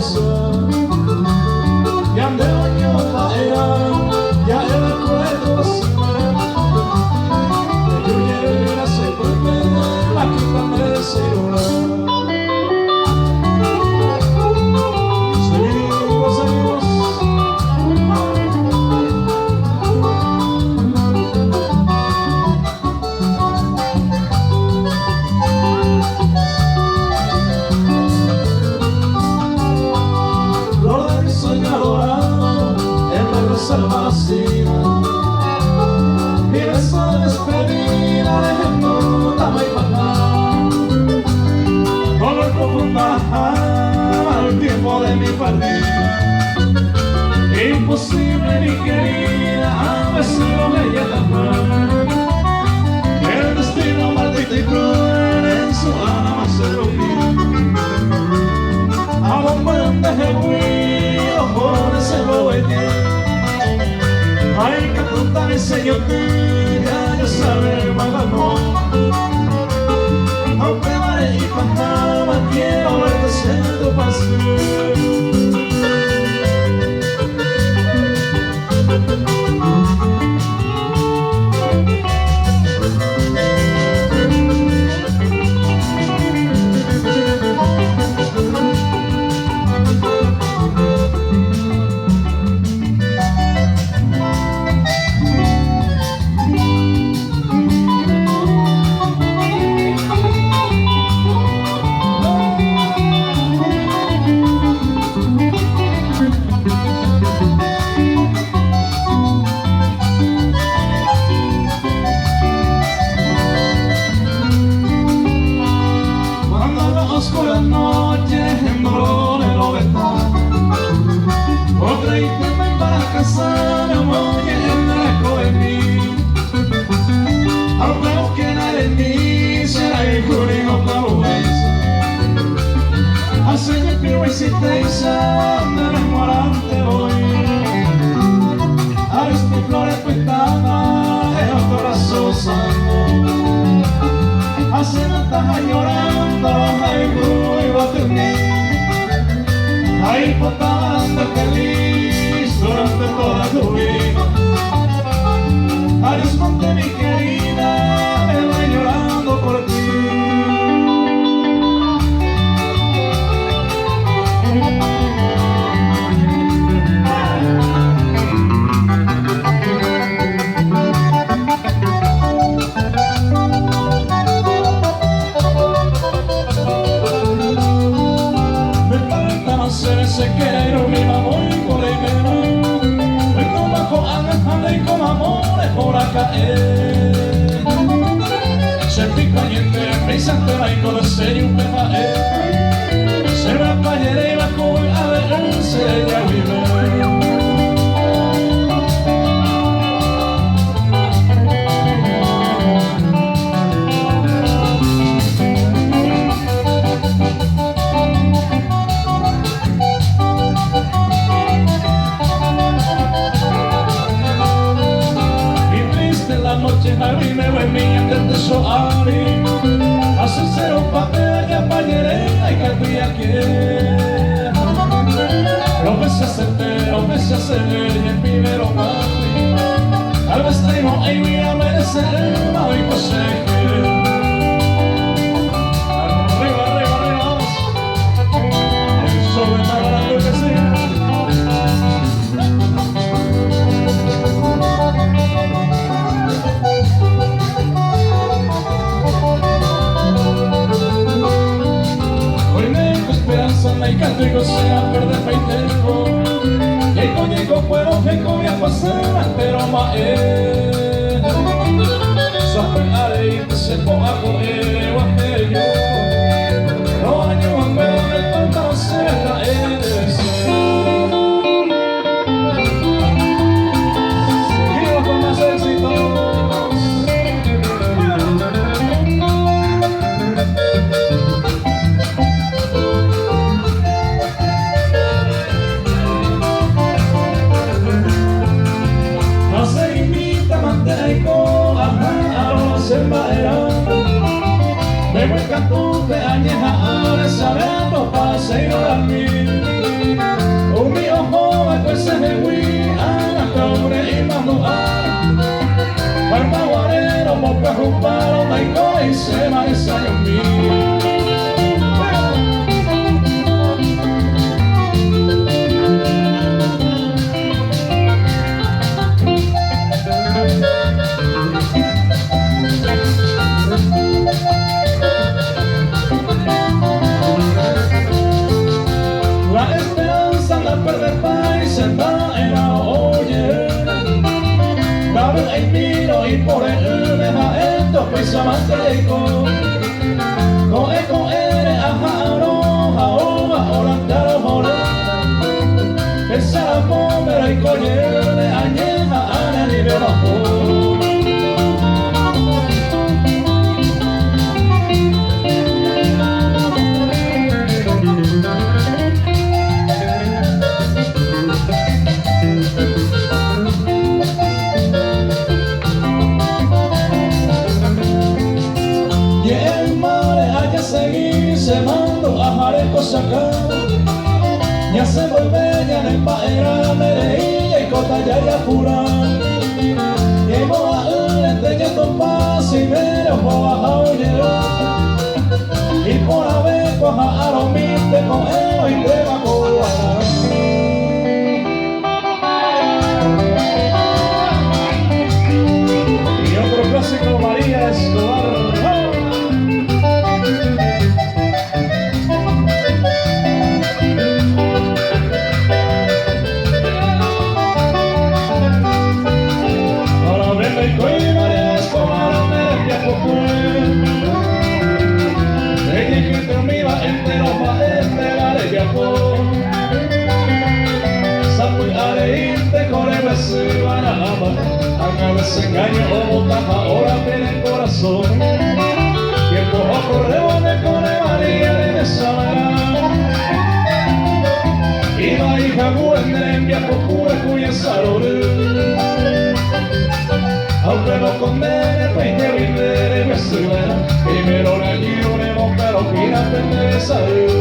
eso ya me bañó paera, ya el recuerdo de lluvia se vuelve la quita me celular. Y beso de despedida dejando dama y papá, color profunda al tiempo de mi partida. Imposible mi querida, a veces lo veía tapar. El destino maldito y cruel en su alma se lo pide. A bomba de ruido por ese bobetín. Hay que apuntar y señor ya yo saber vagabond. Aunque vale y fantasma quiero verte siendo pasión. Oscura noche en dolor el obestar, otra y tema para casar me voy en reco de mí. Al menos que nadie en mí será el jurío clavueza. Hace el piro existencia de memorante hoy. A los mis flores pintadas en el corazón santo. Hace no estás llorando, ay, iba a terminar. Ay, potando feliz durante toda tu vida. Adiós, ponte mi querida, me voy llorando por ti. Se quiero mi amor por el verano, el trabajo anda y con amores por acá. Se pica y entre se entera y con serio un peja. Se va para allá y va con a ver se ella vive. A mí me voy mientras te soari, a sincero papel ya pañerera y que aquí. Lo ves hacerte, lo ves hacer y el primero papi. Tal vez tengo y voy a merecer más y conseguir. Arriba, arriba, arriba, el sol está barato que sea. Y canto y gocea perder fe y tiempo. Y conmigo puedo que voy a pasar pero más sopearé y te sepo a coger o a hacer yo. Los años han veo de tanta cerca eres. Seguimos con más éxitos. un palo maico y se va ese año mío. La esperanza anda a perder país, se va en la oye. David el miro y por él deja esto, pues amanteico. Con él, ajá, no, ahora te lo que se la pomera y coñer de añeja, ana ni de bajo. Se mando a jareco sacado, ya se vuelve ya en paera, mereilla y cota ya y apura. Llevo a él enteñando un paso y me lo voy a oyear. Y por la vez coja a los miste con él y te va a cobrar. Y otro clásico, María Escobar. Haga desengaño o botaja, ahora tiene el corazón. Tiempo o correo de Cone María de Besamará. Y la hija buena envía por cura cuya salud. Aunque no condene, pues que vivere me suena. Primero la guione, pero gírate de salud.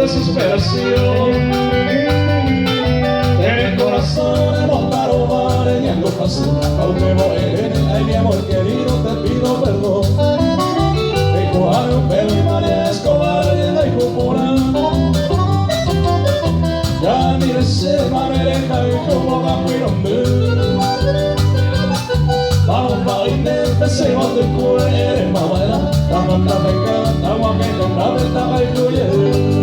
Desesperación en el corazón hemos paro mareñando pasión. Aunque voy ay mi amor querido te pido perdón. Dejo a un pelo y María Escobar y la hijo ya mi reserva me deja y como va mi nombre. Vamos pa' intente se va de cuere mamá la canta me canta agua que canta me está y